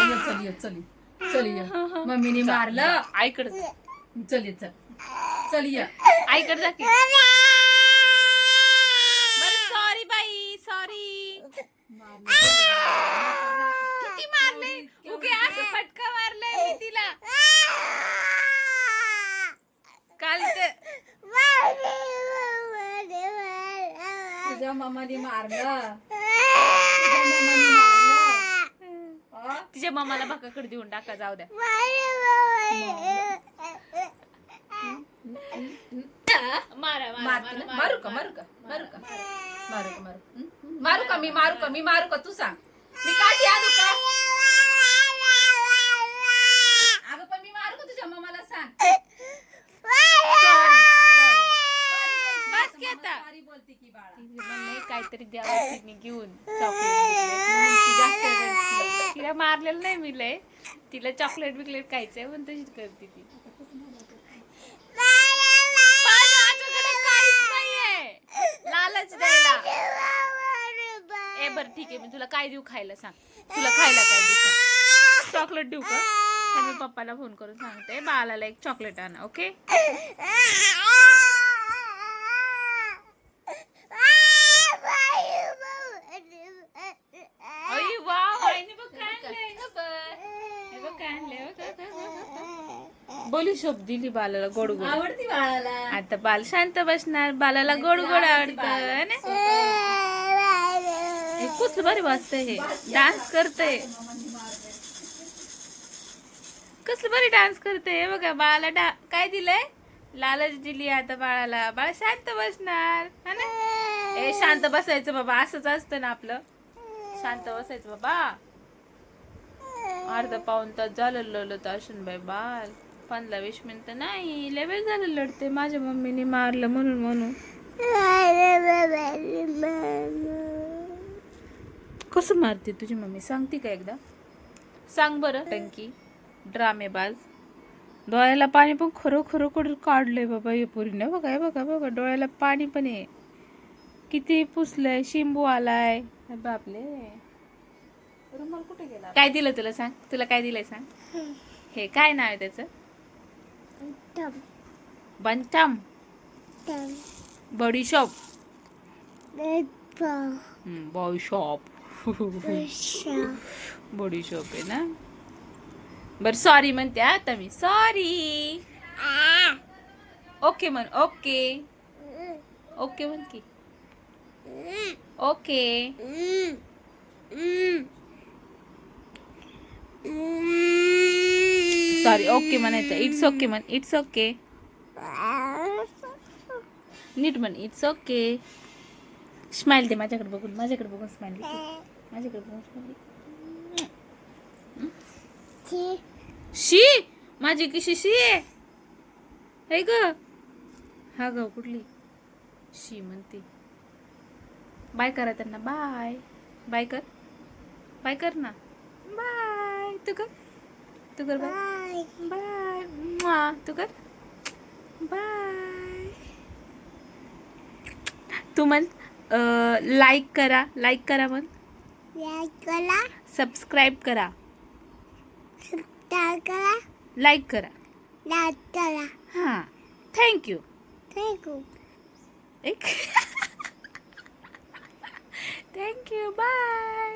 ये चल ये चल ये चल ये मम्मीने मारलं आईकडे चल ये चल चल ये आईकडे जा की. बरं सॉरी बाई सॉरी. किती मारले उगे असं फटका मारलाय मी तिला काल ते तुझ्या मम्माने मारलं तुझ्या मम्माने मारलं तिच्या मम्माला भाकाकडे देऊन टाका जाऊ द्या. मारा मारा मारू का मारू का मारू का मारू का मारू का मी मारू का तू सांग मी काठी आणू का अगं पण मी मारू का तुझ्या मम्माला सांग बस की आता. सॉरी बोलते की बाळा म्हणले काहीतरी द्यावं तिने घेऊन चॉकलेट. तिला मारलेलं नाही मी लय तिला चॉकलेट बिकलेट खायचंय पण तशीच करते ती. काहीच नाहीये लालच द्यायला. ए बर ठीक आहे मी तुला काय देऊ खायला सांग. तुला खायला काय देऊ सांग. चॉकलेट देऊ का तर मी पप्पाला फोन करून सांगते बाळाला एक चॉकलेट आणा. ओके अय वाव आईने बघ काय आणलंय. बोली शब्द दिली बालाला गोड गोड आवडती बाळाला आता बाल शांत बसणार. बालाला गोड गोड आवडतं हे कसलं बरे वाजतंय हे डान्स करतय कसलं बरे डान्स करतय. हे बघा बाळाला काय दिलंय लालच दिली आता बाळाला. बाळ शांत बसणार है ना. ए शांत बसायचं बाबा असंच असतं ना आपलं शांत बसायचं बाबा. अर्धा पाऊण तास झालं लढत असून बाई बाल 15-20 मिनिटं नाही लय वेळ झालं लढते. माझ्या मम्मीने मारलं म्हणून कसं मारते तुझी मम्मी सांगते का एकदा सांग बरं. टंकी ड्रामेबाज. डोळ्याला पाणी पण खरं काढलंय बाबा हे पोरीने. बघा हे बघा बघा डोळ्याला पाणी पण आहे. किती पुसलंय शिंबू आलाय बापले. रुमाल कुठे गेला. काय दिलं तुला सांग. तुला काय दिलंय सांग. हे काय नाव आहे त्याचं. Bantam body shop body shop body shop आहे ना. बर सॉरी म्हणते आता मी सॉरी. ओके म्हण ओके ओके म्हण की ओके. सॉरी ओके म्हणायचं. इट्स ओके म्हण इट्स ओके. नीट म्हण इट्स ओके. स्माइल दे माझ्याकडे बघून स्माइल दे माझ्याकडे बघून स्माइल. शी माझी किशी शी आहे ग. हा ग कुठली शी म्हणते. बाय करा त्यांना. बाय बाय कर ना. बाय तू कर बाय बाय तू कर बाय. तू म्हण लाईक करा म्हण. सबस्क्राईब करा लाईक करा हां थँक्यू थँक्यू बाय.